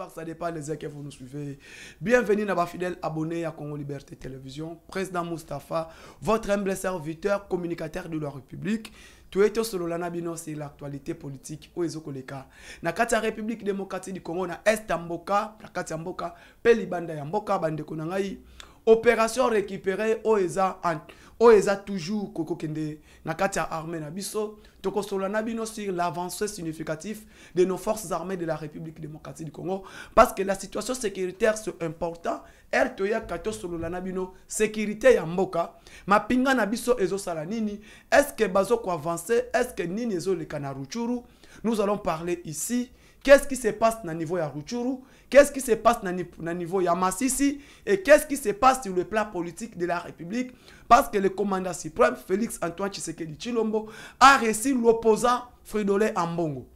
bonsoir, ça dépend des heures que vous nous suivez. Bienvenue à vos fidèles abonnés à Congo Liberté Télévision. Président Moustapha, votre humble serviteur, communicateur de la République. Tout est sur l'anabino, c'est l'actualité politique au Ezokoleka. Na kati ya République démocratique du Congo, na Est Mboka, na kati ya Mboka, Pelibanda ya Mboka, bande konangai. Opération récupérée Oeza toujours Koko Kende na kati ya armée na biso. Toko solana bino sur l'avancée significative de nos forces armées de la République démocratique du Congo. Parce que la situation sécuritaire c'est important. Elle toya kato solana bino sécurité ya mboka. Ma pinga na biso ezo sala nini? Est-ce que bazo ko avancer? Est-ce que nini ezo le kana Ruchuru? Nous allons parler ici. Qu'est-ce qui se passe au niveau de Ruchuru? Qu'est-ce qui se passe au niveau de Massissi? Et qu'est-ce qui se passe sur le plan politique de la République? Parce que le commandant suprême, Félix Antoine Tshisekedi Tshilombo, a reçu l'opposant Fridolin Ambongo.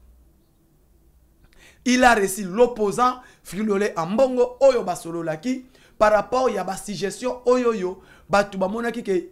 Il a reçu l'opposant Fridolin Ambongo, Oyo Basololaki, par rapport à la suggestion Oyoyo, Batouba Monaki ke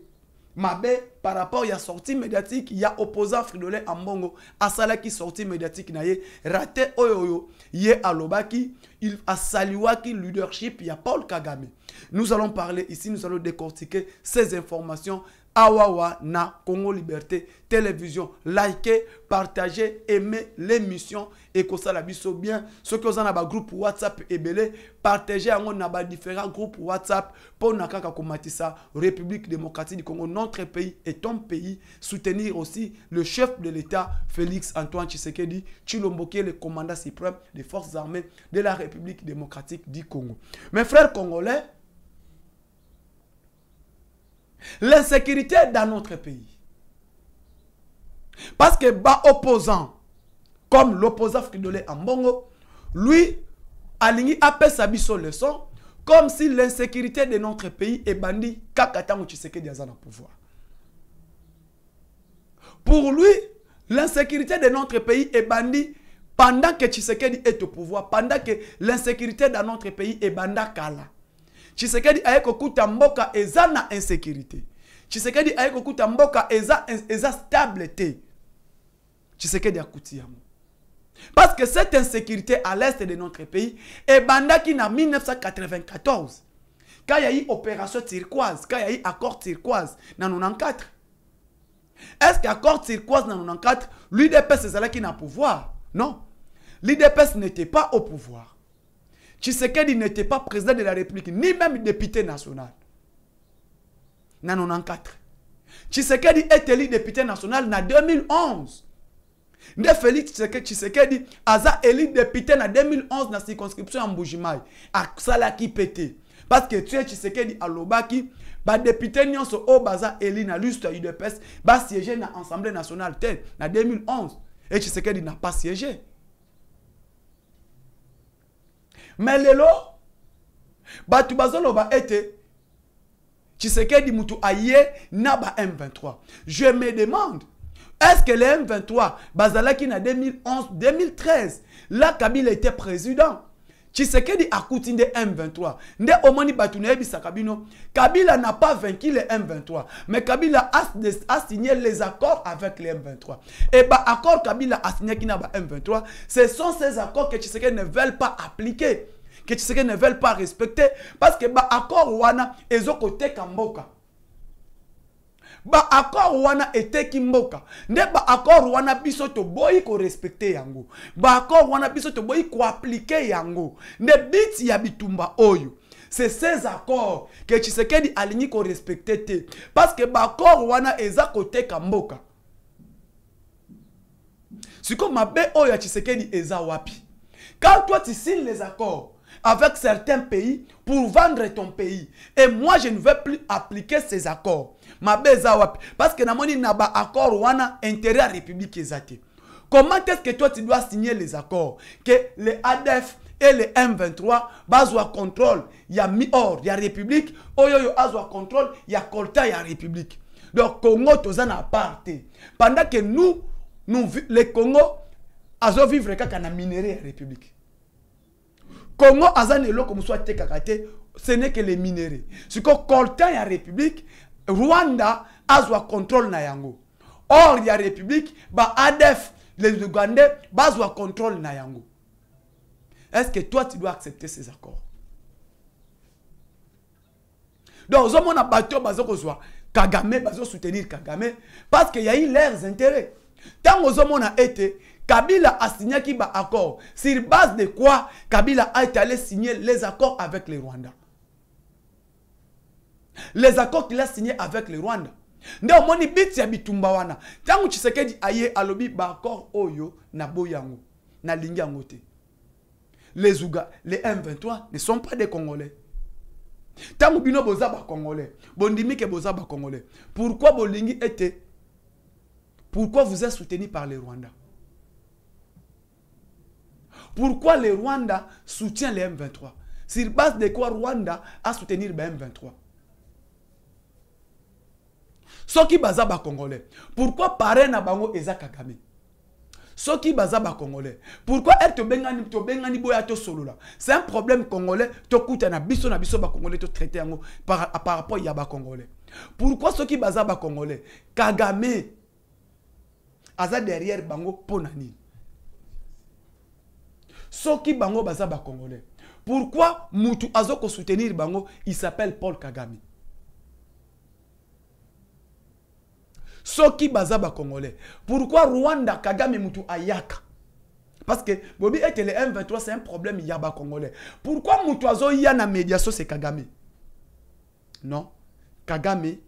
Mabe, par rapport à la sortie médiatique, il y a opposant Fridolin Ambongo, Asala qui sortie médiatique naye, raté Oyoyo, Ye Alobaki, il a salué qui leadership, il y a Paul Kagame. Nous allons parler ici, nous allons décortiquer ces informations. Awawa na Congo Liberté Télévision. Likez, partagez, aimez l'émission et que ça la biso bien. Ceux qui ont un groupe WhatsApp et belé, partagez en différents groupes WhatsApp pour nakaka komatisa République démocratique du Congo, notre pays et ton pays. Soutenir aussi le chef de l'État Félix Antoine Tshisekedi Tshilombo qui est le commandant suprême des forces armées de la République démocratique du Congo. Mes frères congolais, l'insécurité dans notre pays. Parce que bas opposant, comme l'opposant Fridolin Ambongo, lui, aligné après sa biso leçon, comme si l'insécurité de notre pays est bandit Kakatango Tshisekedi a au pouvoir. Pour lui, l'insécurité de notre pays est bandit pendant que Tshisekedi est au pouvoir, pendant que l'insécurité dans notre pays est banda kala. Tshisekedi aeko kuta mboka eza na insécurité. Tshisekedi aeko kuta mboka eza stabilité. Tshisekedi akuti yango. Parce que cette insécurité à l'est de notre pays est bandaki na 1994. Quand il y a eu opération turquoise, quand il y a eu accord turquoise na 94. Est-ce qu'accord turquoise na 94, l'UDPS est là qui n'a pouvoir? Non. L'UDPS n'était pas au pouvoir. Tshisekedi n'était pas président de la République, ni même député national. En 1994. Tshisekedi est élu député national en 2011. Ne Félix Tshisekedi a élu député en 2011 dans la circonscription en Mbujimai. A Salaki pété. Parce que tu es Tshisekedi à Lobaki, ba député nyonso o baza élu na liste UDPS, ba siégé na Assemblée nationale en 2011. Et Tshisekedi n'a pas siégé. Mais lelo, batu bazolo ba ete Tshisekedi mutu aye na ba M23. Je me demande, est-ce que les M23 bazalaki na 2011, 2013, là Kabila était président. Tshisekedi a koutinde M23. Nde omoni batu na yebi sakabino, Kabila n'a pas vaincu les M23, mais Kabila a signé les accords avec les M23. Et bah accord Kabila a signé qui n'a pas M23, ce sont ces accords que Tshisekedi ne veulent pas appliquer, que Tshisekedi ne veulent pas respecter, parce que bah accord wana ezokote kamboka. Ba accord wana ete kimboka. Ne ba accord wana biso to boyi ko respecter yango. Ba accord wana biso to boyi ko appliquer yango. Ne biti ya bitumba oyo. C'est ces accords que Tshisekedi aligné ko respecter te. Parce que ba accord wana eza kote kamboka. C'est comme ma be oyo Tshisekedi eza wapi. Quand toi tu signes les accords avec certains pays pour vendre ton pays. Et moi, je ne vais plus appliquer ces accords. Parce que namoni naba accord wana intérêt à la République ezate. Comment est-ce que toi tu dois signer les accords que les ADF et les M23 bazwa contrôle, il y a mi-or, il y a République, oyoyo azwa contrôle, il y a Kolta, il y a République. Donc Congo tozana aparté. Pendant que nous les Congo azo vivre kaka na minerai à République. Congo azanelo comme soit tekakate, ce n'est que les minéraux. Ce que Kolta ya République, Rwanda azwa contrôle na yango. Or ya République, ba ADF les Ougandais bazwa contrôle na yango. Est-ce que toi, tu dois accepter ces accords? Donc, on a battu Kagame, bazo soutenir Kagame, parce qu'il y a eu leurs intérêts. Tant on a été, Kabila a signé qui va accord. Sur base de quoi Kabila a été allé signer les accords avec les Rwandais. Les accords qu'il a signés avec les Rwandais. Nde omoni biti ya bitumba wana. Tangu Tshisekedi aye alobi ba accord oyo na boyango na lingi yango te. Les M23 ne sont pas des Congolais. Tangu bino boza ba Congolais. Bondimi ke boza ba Congolais. Pourquoi bolingi était? Pourquoi vous êtes soutenu par les Rwandais? Pourquoi les Rwandais soutiennent les M23? Sur base de quoi Rwanda a soutenu les M23? Soki bazaba Congolais. Pourquoi parrain na bango eza Kagame? Soki bazaba Congolais. Pourquoi elle te bengani boya to solola? C'est un problème congolais. To kuta na biso ba Congolais to traiter yango par rapport ya ba Congolais. Pourquoi soki bazaba Congolais? Kagame aza derrière bango ponani. Soki bango bazaba Congolais. Pourquoi mutu azoko soutenir bango? Il s'appelle Paul Kagame. Soki bazaba Congolais. Pourquoi Rwanda Kagame mutu ayaka? Parce que Bobi était les M23, c'est un problème yaba Congolais. Pourquoi mutu azo yana médiation c'est Kagame? Non. Kagame,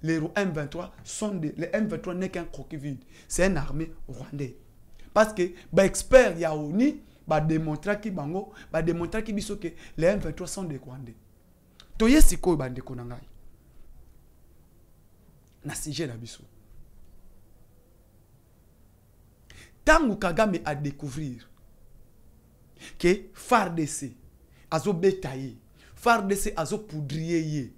les M23 sont des... Les M23 n'est qu'un croquis vide. C'est une armée rwandaise. Parce que bah expert Yaouni va démontrer qui bango, va démontrer qui biso que les M23 sont des Rwandais. Toye siko bande konangai. Na sujet la biso. Tangu Kagame a découvrir que FARDC azo betaye, FARDC azo poudrier,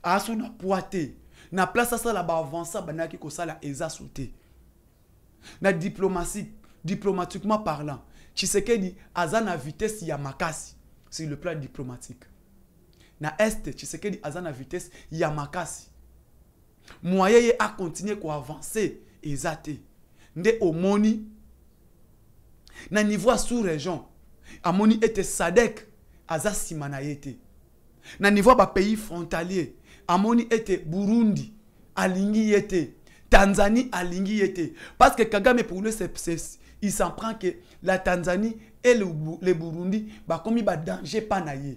azo na poité, na place ça la ba avancer banaki ko sala eza sauté. Na diplomatiquement parlant, Tshisekedi aza na vitesse ya makasi sur le plan diplomatique. Na est Tshisekedi aza na vitesse ya makasi. Moyen a continuer ko avancer ezate. Nde omoni na niveau sous-région amoni était Sadek aza simana yete. Na niveau ba pays frontalier amoni était Burundi alingi yete, Tanzanie alingi yete, parce que Kagame pour lui il s'en prend que la Tanzanie et le Burundi ba komi ba danger pa na ye.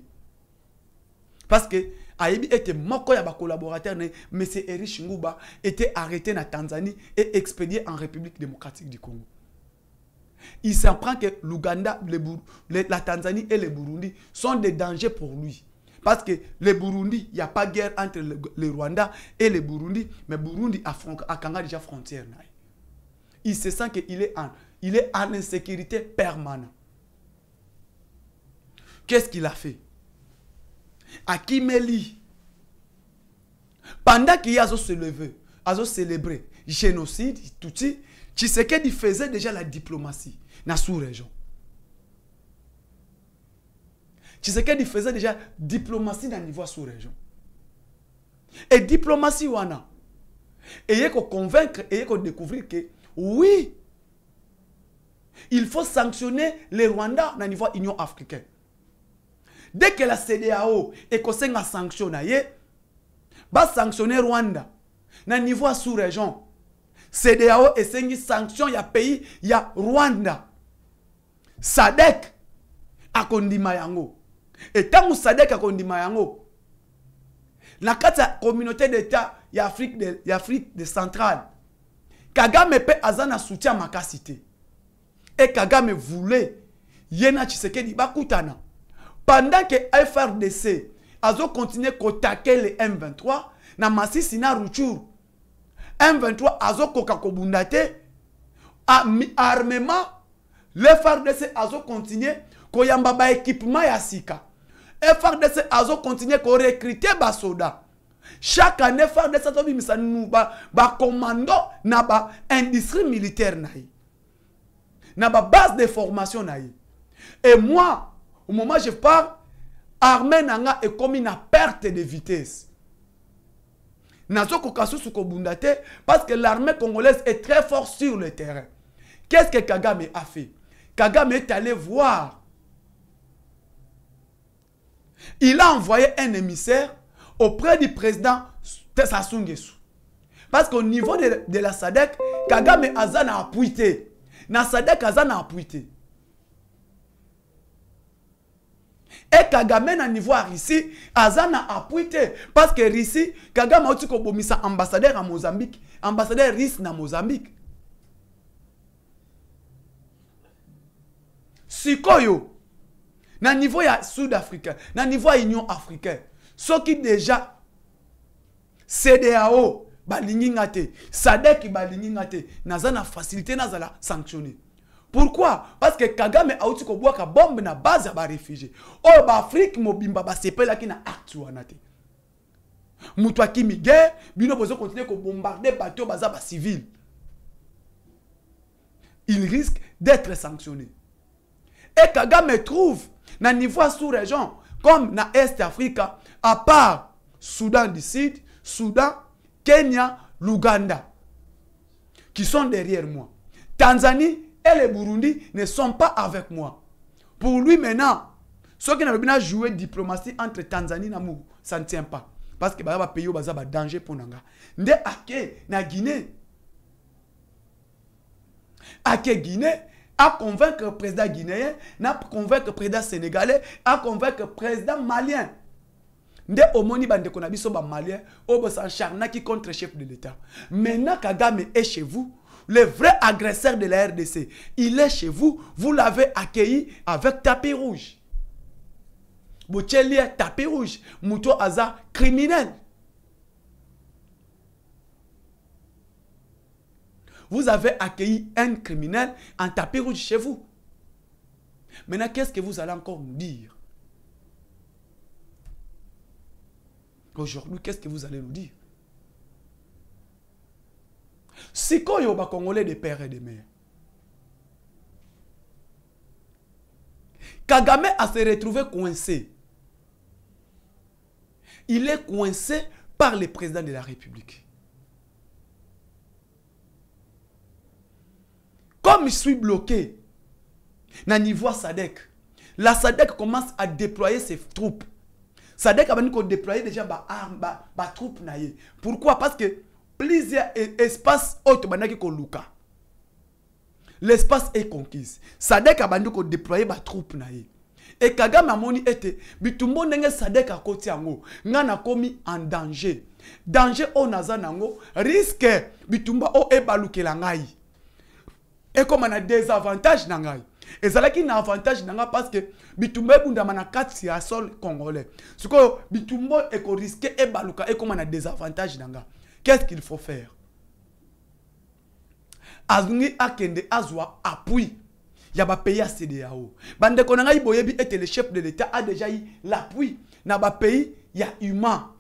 Parce que Ayebi était moko ya ba collaborateur mais c'est Erich Nguba était arrêté na Tanzanie et expédié en République démocratique du Congo. Il s'en prend que l'Ouganda, la Tanzanie et le Burundi sont des dangers pour lui. Parce que le Burundi, il n'y a pas de guerre entre le Rwanda et le Burundi, mais Burundi a déjà frontière. Il se sent qu'il est en insécurité permanente. Qu'est-ce qu'il a fait? Akimeli, pendant qu'il y a se lever, à célébrer génocide, tout ça, Tshisekedi faisait déjà la diplomatie dans la sous-région. Tshisekedi faisait déjà diplomatie dans le niveau sous-région. Et diplomatie wana, et il faut convaincre, et il faut découvrir que oui, il faut sanctionner les Rwandais dans le niveau Union africaine. Dès que la CEDEAO est conseillée sanctionner, va sanctionner Rwanda. Dans le niveau sous-région, CEDEAO est une sanction, il y a pays, il y a Rwanda. Sadek a kondima yango. Et tant que Sadek a kondima yango, la communauté d'État, il y a Afrique de Centrale. Kagame peut azana soutien ma cité. Et Kagame voulait, yena Tshisekedi bakutana. Pendant que FRDC a continué à attaquer les M23, na Masisi na Ruchuru, M23 a continué à armement, les FRDC a continué à yamba équipement ya sika. FRDC a continué à recruter ba soda. Chaque année FRDC a mis ba commando na ba industrie militaire na ba base de formation naï. Et moi au moment où je parle, l'armée nanga est comme une perte de vitesse. Parce que l'armée congolaise est très forte sur le terrain. Qu'est-ce que Kagame a fait? Kagame est allé voir il a envoyé un émissaire auprès du président Sassou Nguesso. Parce qu'au niveau de la SADC, Kagame Azan a appuyé. Na SADC Azan a appuyé. Et Kagame na niveau à Russie, Azan a appuyé. Parce que Russie, Kagame a aussi komisa ambassadeur à Mozambique. Ambassadeur russe na Mozambique. Sikoyo. Na niveau ya Sud-Africain. Na niveau ya Union africaine. Ce qui déjà CEDEAO balingi ngate, SADC balingi ngate, nazana facilité nazala sanctionner. Pourquoi? Parce que Kagame a outi ko boaka bombe na base ya ba réfugiés. Oh ba Afrique mobimba ba sepela ki na acte wana te. Mutu akimi guerre, bino bozo continuer ko bombarder bateau baza ba civil. Il risque d'être sanctionné. Et Kagame trouve na niveau sous-région comme na Est Africa, à part Soudan du Sud, Soudan, Kenya, l'Ouganda, qui sont derrière moi. Tanzanie et le Burundi ne sont pas avec moi. Pour lui maintenant, ceux qui n'ont pas joué diplomatie entre Tanzanie et Namou, ça ne tient pas. Parce que les pays ont un danger pour nous. Nde ake na Guinée. Ake Guinée a convaincre le président guinéen, a convaincre le président sénégalais, a convaincre le président malien. Nde omoni bande konabiso ba malien, obo s'encharna qui contre le chef de l'État. Maintenant Kagame est chez vous, le vrai agresseur de la RDC, il est chez vous, vous l'avez accueilli avec tapis rouge. Bocheli tapis rouge, Mouto Aza criminel. Vous avez accueilli un criminel en tapis rouge chez vous. Maintenant, qu'est-ce que vous allez encore nous dire? Aujourd'hui, qu'est-ce que vous allez nous dire? Si quoi yoba Congolais de père et de mère. Kagame a se retrouvé coincé. Il est coincé par le président de la République. Comme je suis bloqué, na niveau SADC, la SADC commence à déployer ses troupes. SADC a déployé déjà des armes, des troupes. Pourquoi? Parce que plusieurs espaces autres luka. L'espace est conquis. SADC a déployé des troupes. Et Kagame a moni été, bitumbo nenge SADC a koti ango, ngana komi en danger. Danger o nazanango, risque bitumba o ebaluke langai. Et comme on a des avantages nangai. Et ça là qui a un avantage parce que bitumbo bunda mana kati ya sol congolais. Ce que bitumbo est risqué et baluka et comme on a des avantages nanga. Qu'est-ce qu'il faut faire? Azungi akende azwa appui. Yaba pays à CEDEAO. Bande konanga iboyebi était le chef de l'État a déjà eu l'appui. Na ba pays ya humain.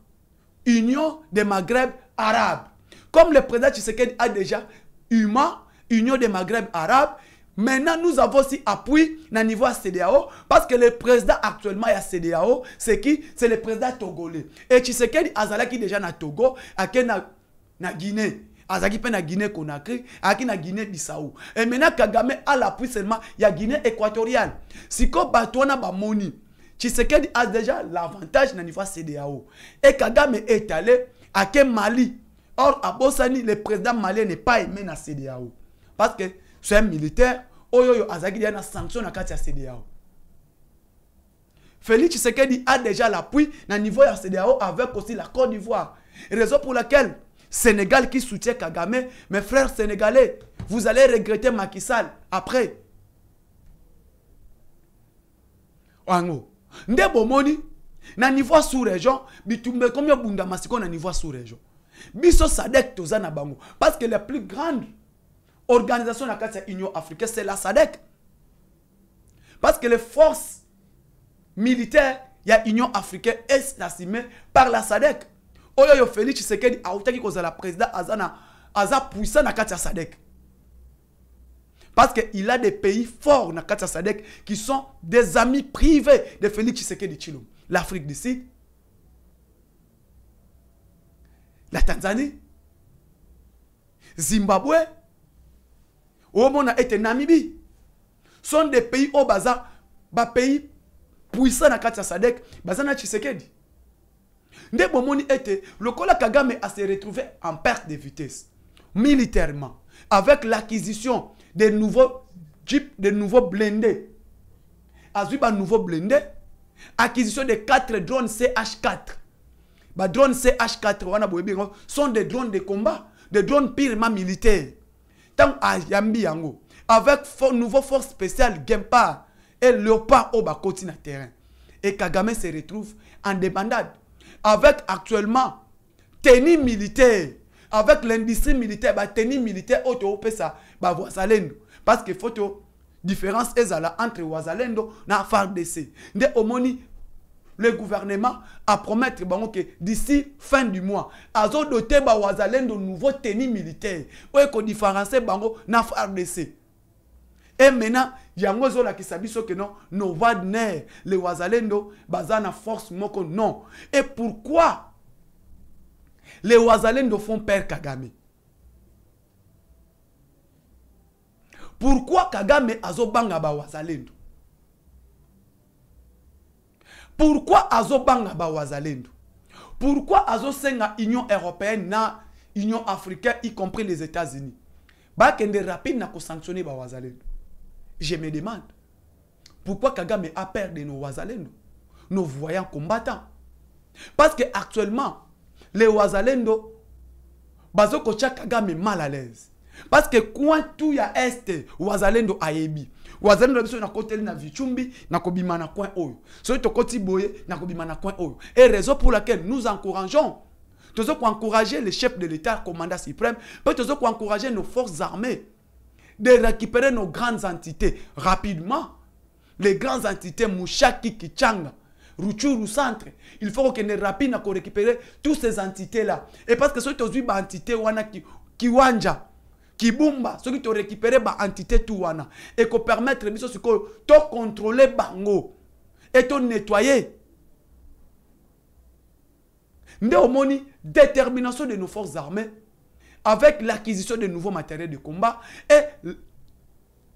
Union des Maghreb arabes. Comme le président Tshisekedi a déjà humain, Union des Maghreb arabes. Maintenant, nous avons aussi appui au niveau à CEDEAO parce que le président actuellement à CEDEAO, c'est qui? C'est le président togolais. Et Tshisekedi Azalaki déjà na Togo, aki na Guinée. Azaki pe na Guinée Conakry, aki na Guinée Bissau. Et maintenant Kagame a l'appui seulement il y a Guinée équatoriale. Si ko batona ba moni, Tshisekedi a déjà l'avantage na niveau à CEDEAO. Et Kagame est allé à Mali. Or à Bossani, le président malien n'est pas aimé na CEDEAO. Parce que c'est un militaire, oyoyo azaki dia na sanction na kati ya CEDEAO. Félix Tshisekedi a déjà l'appui na niveau ya CEDEAO avec aussi la Côte d'Ivoire. Raison pour laquelle Sénégal qui soutient Kagame, mes frères sénégalais, vous allez regretter Macky Sall après. Wango. Nde bomoni na niveau sous-région, bitumbe combien bunda masiko na niveau sous-région. Biso SADC tozana bango parce que la plus grande organisation de la Union africaine, c'est la SADC. Parce que les forces militaires, il y a Union africaine est assumée par la SADC. Oyo Félix Tshisekedi a outaki ko la président aza puissant na kati ya SADC. Parce qu'il a des pays forts na kati ya SADC qui sont des amis privés de Félix Tshisekedi Tshilombo. L'Afrique du Sud, la Tanzanie, Zimbabwe, Omona et Namibie sont des pays au bazar, des pays puissant na kati ya Sadek bazana Tshisekedi. Nde bomoni ete lokola Kagame a se retrouvé en perte de vitesse militairement avec l'acquisition de nouveaux jeeps, de nouveaux blindés. Azui ba nouveau blindé, acquisition de 4 drones CH4. Ba drones CH4 wana boyebi sont des drones de combat, des drones purement militaires. Tant à Yambi yango avec nouveau force spéciale Gempar et Léopard au bas côté na terrain. Et Kagame se retrouve en débandade avec actuellement tenue militaire, avec l'industrie militaire, bah tenue militaire auto pesa bah Wazalendo parce que photo différence ezala entre Wazalendo na FARDC. Nde omoni le gouvernement a promettre bango que d'ici fin du mois azo doté ba Wazalendo nouveau tenue militaire ou ko différencier bango na FARDC. Et maintenant, yango zo la kisabiso que non, no Wagner, les Wazalendo, bazana force moko non. Et pourquoi les Wazalendo font peur Kagame? Pourquoi Kagame azo banga ba Wazalendo? Pourquoi azo banga ba Wazalendo? Pourquoi azo senga Union européenne na Union africaine y compris les États-Unis? Ba kende rapide na ko sanctionner ba Wazalendo. Je me demande pourquoi Kagame a peur de nos Wazalendo, nos voyants combattants. Parce que actuellement, les Wazalendo, bazoko tcha Kagame mal à l'aise. Parce que quand tout ya est, Wazalendo ayebi. Wazalendo biso na côté na Vichumbi, na kobima na coin oyo. So to koti boye na kobima na coin oyo. Et raison pour laquelle nous encourageons tous ceux qui encourager les chefs de l'État, commandant suprême, peut tous ceux qui encourager nos forces armées de récupérer nos grandes entités rapidement. Les grandes entités Mouchaki, Kichanga, Ruchuru Centre. Il faut qu'on ait rapide pour récupérer toutes ces entités-là. Et parce que ceux qui ont entité wana Kiwanja, Kibumba, ceux qui ont récupéré ba entité tout wana et qu'on permettre de contrôler bango et de nettoyer. Nous avons une détermination de nos forces armées avec l'acquisition de nouveaux matériels de combat et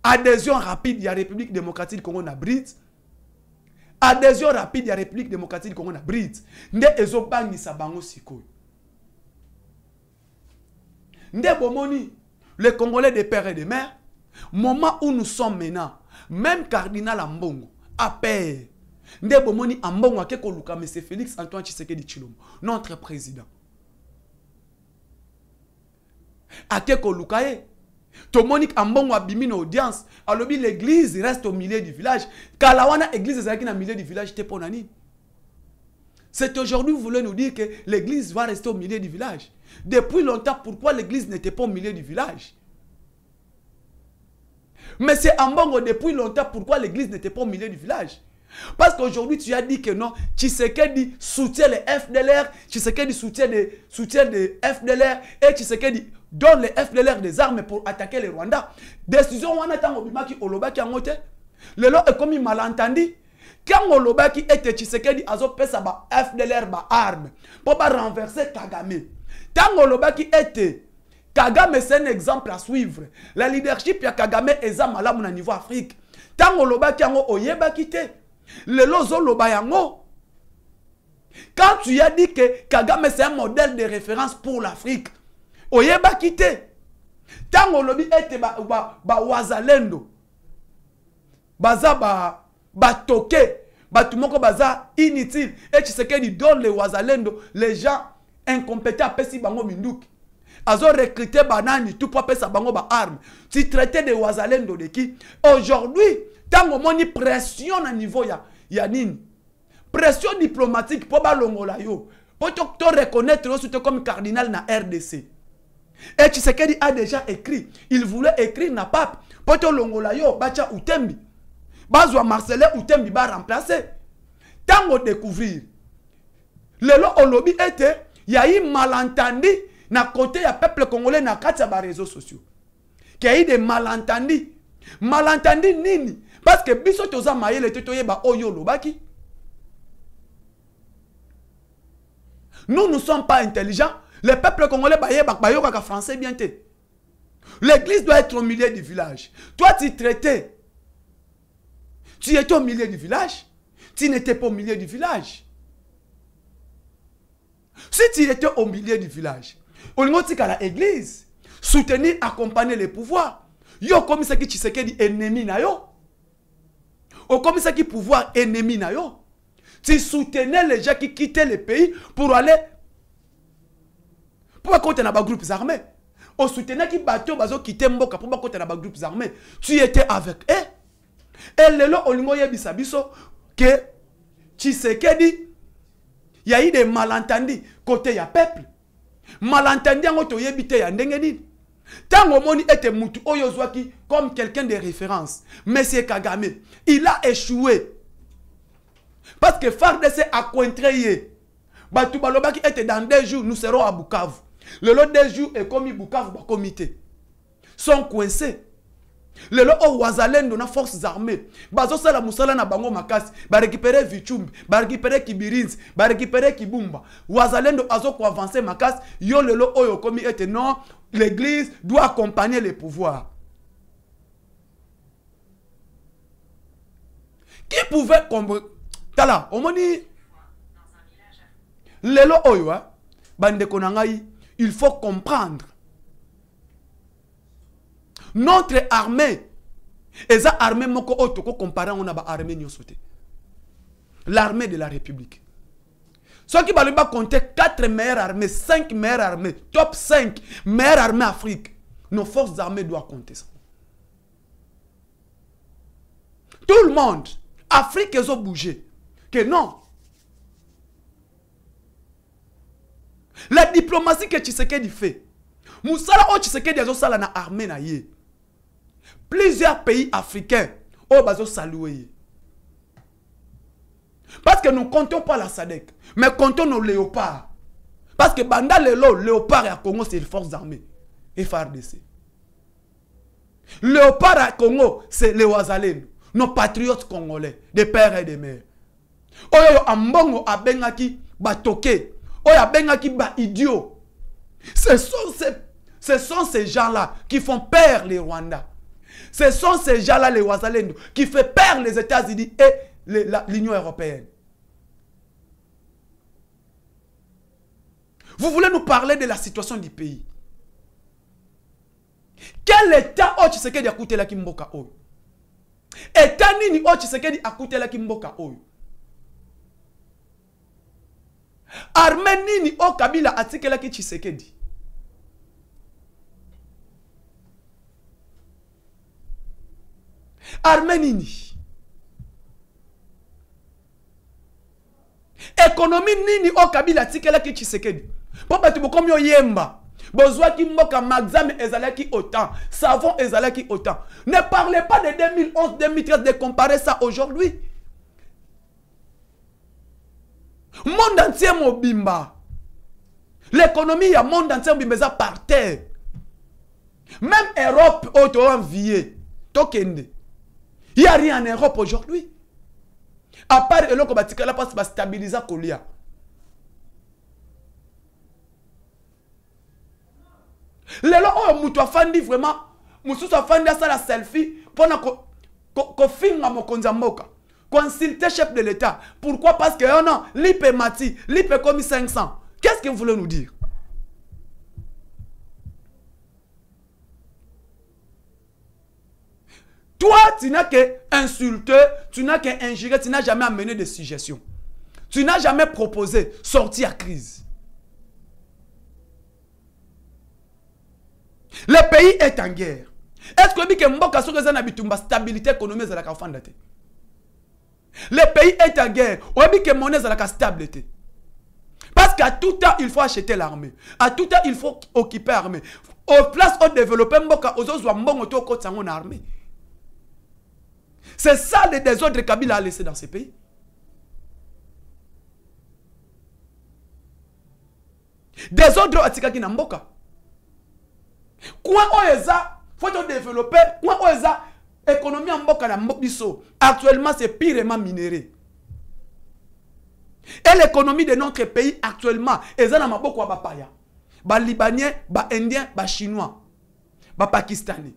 adhésion rapide de la République démocratique du Congo na BRICS. Adhésion rapide de la République démocratique du Congo na BRICS. Nde ezo bangisa bango sikoyo. Nde bomoni les Congolais de père et de mère, moment où nous sommes maintenant, même Cardinal Ambongo a peur. Nde bomoni Ambongo akeko luka M. Félix Antoine Tshisekedi Tshilombo, notre président. Akeko lukaye. Tomonique Ambongo abimi na audience. Alobi l'église reste au milieu du village. Kalawana église est au milieu du village. C'est aujourd'hui vous voulez nous dire que l'église va rester au milieu du village. Depuis longtemps, pourquoi l'église n'était pas au milieu du village? Mais c'est Ambongo depuis longtemps, pourquoi l'église n'était pas au milieu du village? Parce qu'aujourd'hui, tu as dit que non, Tshisekedi soutient les FDLR, Tshisekedi soutient les FDLR, et Tshisekedi donne les FDLR des armes pour attaquer les Rwandais. Décision, on attend au Bimaki, au Lobaki en moté. Le lot est comme il malentendu. Quand au Lobaki était Tshisekedi, azo pesa ba FDLR ba armes pour pas renverser Kagame. Tant au Lobaki était Kagame, c'est un exemple à suivre. La leadership ya Kagame est à malamu na niveau Afrique. Tant au Lobaki en oyeba kite. Le lozo lobayango. Quand tu as dit que Kagame c'est un modèle de référence pour l'Afrique, oyeba kite. Tango lobi ete ba Wazalendo. Baza ba toke. Batumoko baza inutile. Et tu sais qu'il donne les Wazalendo, les gens incompétents pesi bango minduki. Azo recruter banani tout pour pesa bango ba arme. Tu traitais de Wazalendo de qui? Aujourd'hui, tango moni pression à niveau ya nini? Pression diplomatique pour balongola yo. Pour te reconnaître surtout comme cardinal na RDC. Et Tshisekedi a déjà écrit. Il voulait écrire na pape. Pour te longola yo, bacha Utembi. Bazwa Marcelin Utembi ba remplacer. Tango découvrir. Le lot au lobby était, il y a eu malentendu na côté ya peuple congolais na kati ya ba réseaux sociaux. Qu'il y a eu des malentendus. Malentendu nini? Parce que biso toza mayele totoye ba oyo lobaki. Nous ne sommes pas intelligents. Le peuple congolais bayo kaka français bien té. L'église doit être au milieu du village. Toi tu traitais. Tu étais au milieu du village. tu n'étais pas au milieu du village. Si tu étais au milieu du village, on à l'église, soutenir, accompagner les pouvoirs. Yo comme ça qui Tshisekedi ennemi na yo. Ou comme ça qui pouvoir ennemi na yo. Tu soutenais les gens qui quittaient le pays pour aller pour côté na ba groupes armés. Ou soutenais qui bateau bazo quitter Mboka pour côté na ba groupes armés. Tu étais avec eux. Et lelo olingo yebisa biso que Tshisekedi il y a eu des malentendus côté ya peuple. Malentendus en to yebite ya ndenge nini. Tant que moni était mutu oyozwaki comme quelqu'un de référence, Monsieur Kagame, il a échoué. Parce que FARDC a contrarié. Batu balobaki était dans 2 jours, nous serons à Bukavu. Le lot 2 jours est commis Bukavu par comité. Sont coincés. Le lot au Wazalendo na forces armées. Bazo sala musala na bango makasi. Ba récupérer Vichumbi, ba récupérer Kibirinzi, ba récupérer Kibumba. Wazalendo azo ko avancer makasi. Yo le lot oyo commis était non. L'église doit accompagner les pouvoirs. Qui pouvait comprendre? Tala, on m'a dit. Le lot oyo, bande konangai, il faut comprendre. Notre armée, et ça armée moko otoko comparé on a ba armée nyosote. L'armée de la République. Ceux qui va compter 4 meilleures armées, 5 meilleures armées, top 5 meilleures armées Afrique. Nos forces armées doivent compter ça. Tout le monde, Afrique, ils ont bougé. Que non. La diplomatie que Tshisekedi fait. Moussala o Tshisekedi a sala na armée na ye. Plusieurs pays africains ont bazo salué. Parce que nous ne comptons pas la SADC, mais comptons nos léopards. Parce que Banda Lelo, léopard à Congo, c'est les forces armées. Et FARDC. Léopard à Congo, c'est les Wazalendo. Nos patriotes congolais, des pères et des mères. Oyo ambongo abengaki batoke. Oyo abengaki ba idiot. Ce sont ces gens-là qui font peur les Rwandais. Ce sont ces gens-là, les Wazalendo, qui font peur les États-Unis et l'Union européenne. Vous voulez nous parler de la situation du pays. Quel état o Tshisekedi a coûté la Kimboka oyo? État nini o Tshisekedi a coûté la Kimboka oyo? Armée nini o Kabila a tike la ki Tshisekedi? Armée nini? Économie nini o Kabila tike la ki Tshisekedi? Pourquoi tu comme yo yemba? Besoin qui moka maxam ezalaki autant, savon ezalaki autant. Ne parlez pas de 2011, 2013 de comparer ça aujourd'hui. Monde entier mobimba. L'économie ya monde entier mobimba par terre. Même Europe auto envié. Tokende. Il n'y a rien en Europe aujourd'hui. À part le kobatika la passe va stabiliser Kolia. Lelo oyo mutu afandi vraiment mususu afandi asa la selfie pona ko finga mokonza mboka consulter chef de l'état. Pourquoi? Parce que non, lipe mati, lipe comme 500. Qu'est-ce que vous voulez nous dire? Toi, tu n'as qu'insulté, tu n'as qu'injuré, tu n'as jamais amené de suggestions. Tu n'as jamais proposé sortir à crise. Le pays est en guerre. Est-ce que Mboka Sokezan habitumba stabilité économique à la kafandate? Le pays est en guerre. On dit que monnaie à la stabilité. Parce qu'à tout temps, il faut acheter l'armée. À tout temps, il faut occuper l'armée. Au place où développer Mboka, aux autres, Mbongo to côté en armée. C'est ça le désordre que Kabila a laissé dans ce pays. Désordre à Tikaki na Mboka. Quoi oeza faut développer, quoi oeza économie en Mboka na Mbobiso. Actuellement c'est pirement minéré. Et l'économie de notre pays actuellement est dans Maboko ba paya. Ba Libanais, ba Indiens, ba Chinois, ba Pakistanais.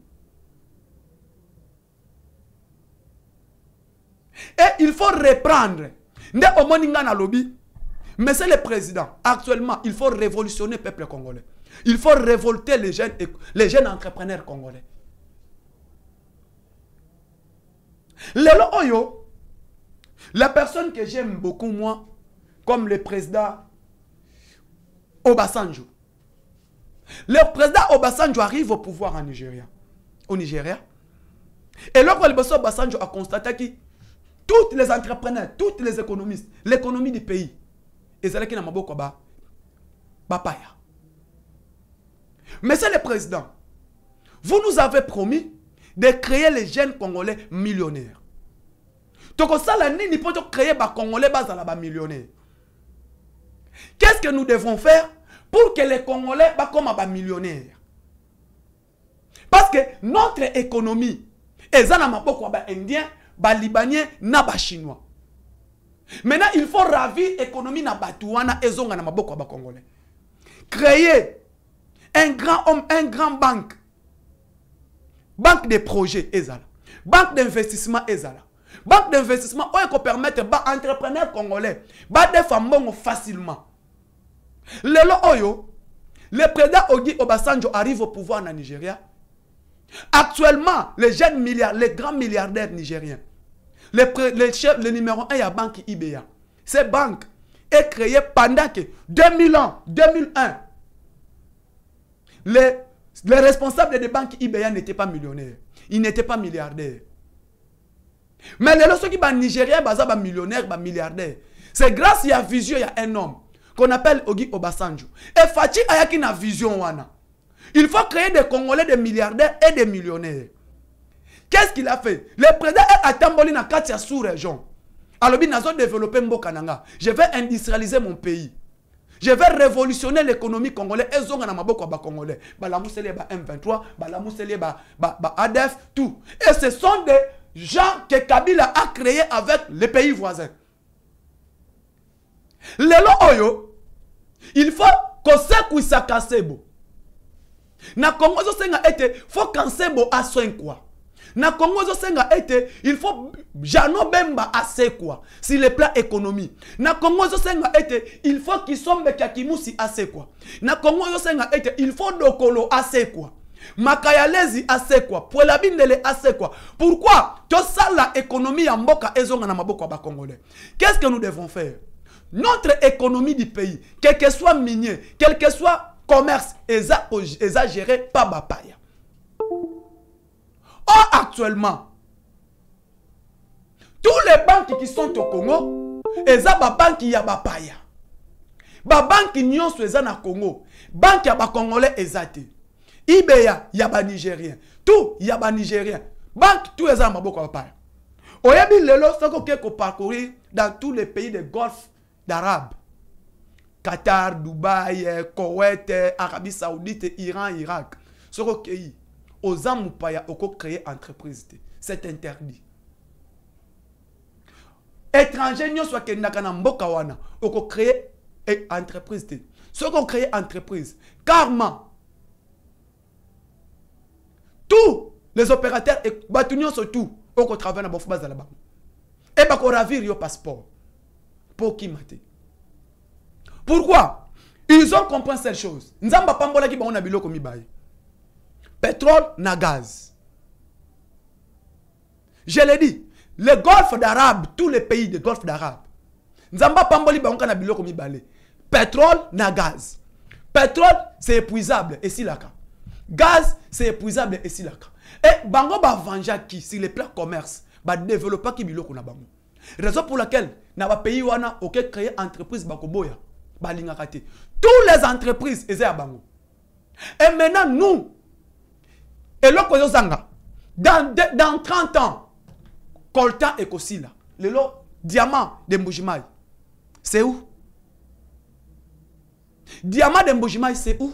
Et il faut reprendre. Nde omoninga na lobby. Monsieur le Président, actuellement, il faut révolutionner le peuple congolais. Il faut révolter les jeunes entrepreneurs congolais. Lelo Oyo, la personne que j'aime beaucoup, moi, comme le président Obasanjo. Le président Obasanjo arrive au pouvoir en Nigeria. Au Nigeria. Et lorsque le président Obasanjo a constaté que tous les entrepreneurs, tous les économistes, l'économie du pays, ils allaient dans Maboko Bapaya. Monsieur le Président, vous nous avez promis de créer les jeunes Congolais millionnaires. Donc ça, la nini peut créer les Congolais millionnaires. Qu'est-ce que nous devons faire pour que les Congolais soient comme des millionnaires? Parce que notre économie est dans Maboko Indien, Libanais, na Chinois. Maintenant, il faut ravir l'économie na Batouana et Zonga na Maboko Congolais. Créer un grand homme, un grand banque. Banque de projets, ezala. Banque d'investissement, ezala. Banque d'investissement, on peut permettre aux entrepreneurs congolais de faire facilement. Lelo Oyo, le président Ogi Obasanjo arrive au pouvoir en Nigeria. Actuellement, les jeunes milliardaires, les grands milliardaires nigériens, le numéro 1, il y a la banque IBA. Cette banque est créée pendant que 2001, les responsables des banques IBA n'étaient pas millionnaires. Ils n'étaient pas milliardaires. Mais les gens qui sont nigériens, ils sont millionnaires, ils sont milliardaires. C'est grâce à la vision, il y a un homme qu'on appelle Ogi Obasanjo. Et Fatih a une vision. Il faut créer des Congolais, des milliardaires et des millionnaires. Qu'est-ce qu'il a fait? Le président a tamboli na Katia sous-région. Alors, il a développé Mbokananga. Je vais industrialiser mon pays. Je vais révolutionner l'économie congolaise. Et zonga na maboko ba congolais. Ba la mousselie ba M23, ba la mousselie ba ADF, tout. Et ce sont des gens que Kabila a créés avec les pays voisins. Lelo Oyo, il faut que ça puisse casser. Na Congo zo senga ete, faut kansebo a soin quoi. Na Congo zo senga ete, il faut Jano Bemba assez quoi. Sur le plan économie. Na Congo zo senga ete, il faut Kisombe Kakimusi assez quoi. Na Congo zo senga ete, il faut Dokolo assez quoi. Makayalezi assez quoi. Pour la bindele assez quoi. Pourquoi? Tout ça la économie en mboka ezonga na maboko ba congolais. Qu'est-ce que nous devons faire? Notre économie du pays, quel que soit minier, quel que soit commerce, est géré par Bapaya. Or, actuellement, tous les banques qui sont au Congo, ils ont banque qui a Bapaya. Ba banque qui sont au Congo, banque qui a Congolais ezate. IBA, il y a ba Nigérien. Tout, il y a ba Nigérien. Banque, tout les a Maboko Bapaya. Oyebi lelo, c'est qu'on parcourir dans tous les pays de Golfe d'Arabe. Qatar, Dubaï, Koweït, Arabie Saoudite, Iran, Irak. Ce qui aux Amoupaya, on créer entreprise. C'est interdit. Étrangers, nous soit que nakana mboka wana, on créer entreprise. Ce qu'on crée entreprise, karma. Tous les opérateurs et batunions surtout, on travaille dans bofbaz là-bas. Et bah qu'on ravire yo passeport pour qui mater. Pourquoi? Ils ont compris cette chose. Nzamba pambola ki ba on a biloko mi baye. Pétrole na gaz. Je l'ai dit, le Golfe d'Arabe, tous les pays du Golfe d'Arabe. Nzamba pamboli ba on kana biloko mi baye. Pétrole na gaz. Pétrole c'est épuisable et si laka. Gaz c'est épuisable et si laka. Et bango ba vanja qui sur le plan commerce, ba développer ki biloko na bango. Raison pour laquelle na ba pays wana OK créer entreprise bakoboya. Tous les entreprises et maintenant nous et dans 30 ans coltan et Kosila le diamant de Mbujimai c'est où? Diamant de Mbujimai c'est où?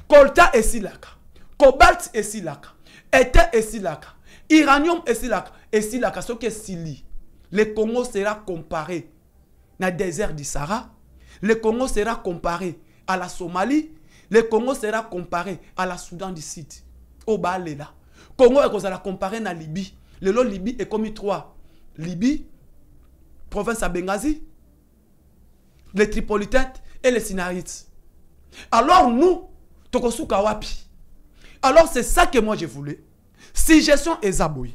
Coltan et Silaka, cobalt et Silaka, éther et Silaka, uranium et Silaka, ce qui est Sili. Le Congo sera comparé dans le désert du Sahara. Le Congo sera comparé à la Somalie. Le Congo sera comparé à la Soudan du Sud. Au Baléla. Congo sera comparé à la Libye. Le lot Libye est commis 3. Libye, province à Benghazi, les Tripolitains et les Sinarites. Alors nous, Tokosuka Wapi. Alors c'est ça que moi je voulais. Si gestion est Zaboui,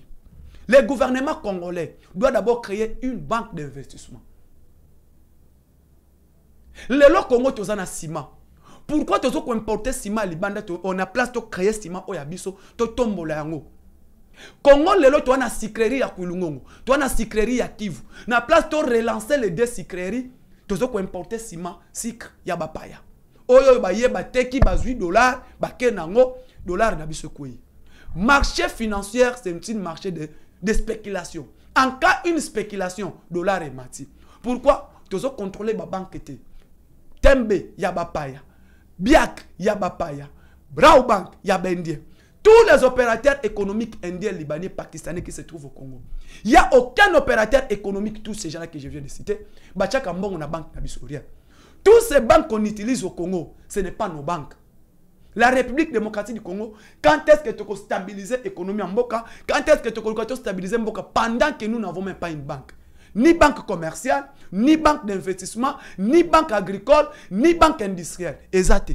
le gouvernement congolais doit d'abord créer une banque d'investissement. Le lot Congo tozana ciment. Pourquoi tu as importé ciment à Libanda, on a place de créer ciment au Yabiso, to tombola yango. Congo lelo tu as na sucrerie ya Kulungongo, tu as na sucrerie ya Kivu. Na place de relancer les deux sucreries, tu as importé ciment, sucre ya bapaya. Oyo ba ye ba teki ba $8, ba kenango dollar na biso kouyi. Marché financier, c'est un petit marché de spéculation. En cas une spéculation, dollar est mati. Pourquoi? Tu as contrôlé ba banque té. Tembe ya bapaya. Biak ya bapaya. Brau Bank ya bendien. Tous les opérateurs économiques indiens, libanais, pakistanais qui se trouvent au Congo. Il n'y a aucun opérateur économique, tous ces gens-là que je viens de citer, Bachaka Mbongo na banque Nabisoria. Tous ces banques qu'on utilise au Congo, ce n'est pas nos banques. La République démocratique du Congo, quand est-ce que tu as stabilisé l'économie en Mboka, quand est-ce que tu as stabilisé Mboka pendant que nous n'avons même pas une banque? Ni banque commerciale, ni banque d'investissement, ni banque agricole, ni banque industrielle. Exact.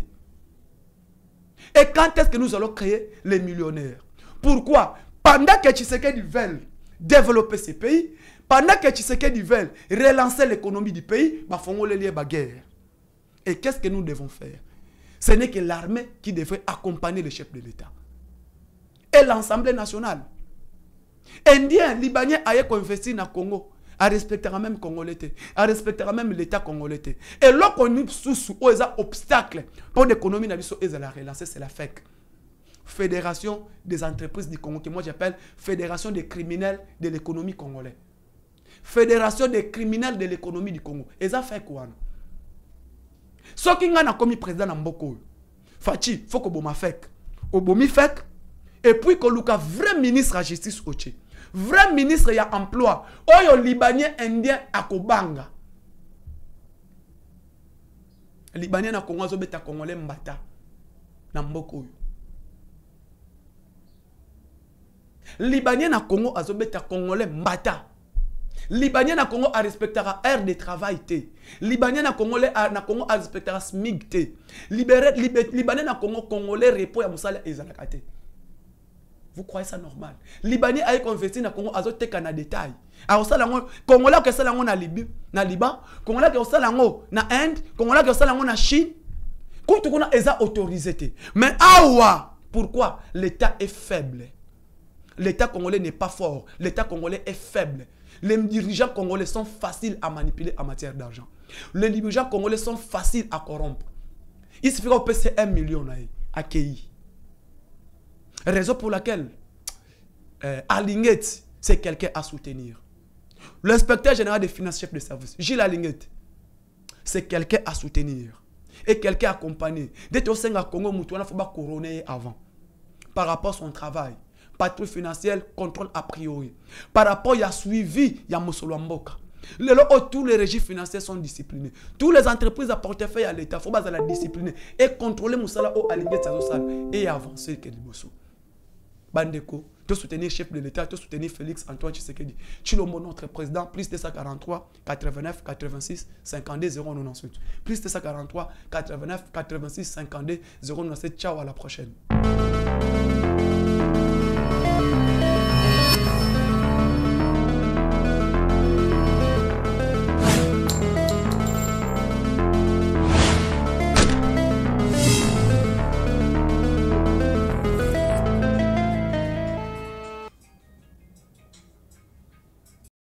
Et quand est-ce que nous allons créer les millionnaires? Pourquoi? Pendant que Tshisekedi veulent développer ces pays, pendant que Tshisekedi veulent relancer l'économie du pays, bah font les liens guerre. Et qu'est-ce que nous devons faire? Ce n'est que l'armée qui devrait accompagner le chef de l'État. Et l'Assemblée nationale. Indiens, Libanais, aient investi dans le Congo. À respecter même Congolais, à respecter même l'État congolais. Et là qu'on est sous obstacle pour l'économie la relancer, c'est la FEC. Fédération des entreprises du Congo, que moi j'appelle Fédération des criminels de l'économie congolaise. Fédération des criminels de l'économie du Congo. Et ça fait quoi? Ce qui a commis président Namboko, Fachi, il faut que Boma FEC. Obomi FEC. Et puis que Luka, vrai ministre de la justice, vrai ministre ya emploi, oyo Libanais indien akobanga. Libanais na Congo azobeta Congolais mbata na mboko oyo. Libanais na Congo azobeta Congolais mbata. Libanais na Congo a respectera aire de travail te. Libanais na Congolais na Congo a respectera SMIC te. Libanais na Congo Congolais repos ya musala ezalaka te. Vous croyez ça normal? Libanais a investi dans le Congo, azote na détail. Alors ça Congolais que ça na Libye, na Liban, Congolais que ça na Inde, Congolais que ça na Chine. Quand on a eza autorisé. Mais awa, pourquoi l'État est faible? L'État congolais n'est pas fort, l'État congolais est faible. Les dirigeants congolais sont faciles à manipuler en matière d'argent. Les dirigeants congolais sont faciles à corrompre. Il suffit qu'on paye 1 million à Kei. Raison pour laquelle Alinguet, c'est quelqu'un à soutenir. L'inspecteur général des finances, chef de service, Gilles Alinguet, c'est quelqu'un à soutenir. Et quelqu'un à accompagner. Dès que tu as Congo, il faut pas couronner avant. Par rapport à son travail. Patrouille financière, contrôle a priori. Par rapport à suivi, il y a Mosolo Mboka. Tous les régimes financiers sont disciplinés. Toutes les entreprises à portefeuille à l'État, il faut la discipliner. Et contrôler Moussala au Alinguet et avancer que du bosso. Bandeko, te soutenir le chef de l'État, te soutenir Félix Antoine Tshisekedi. Chilombo, notre président, plus 243 89 86 52 098. Plus 243 89 86 52 097. Ciao, à la prochaine.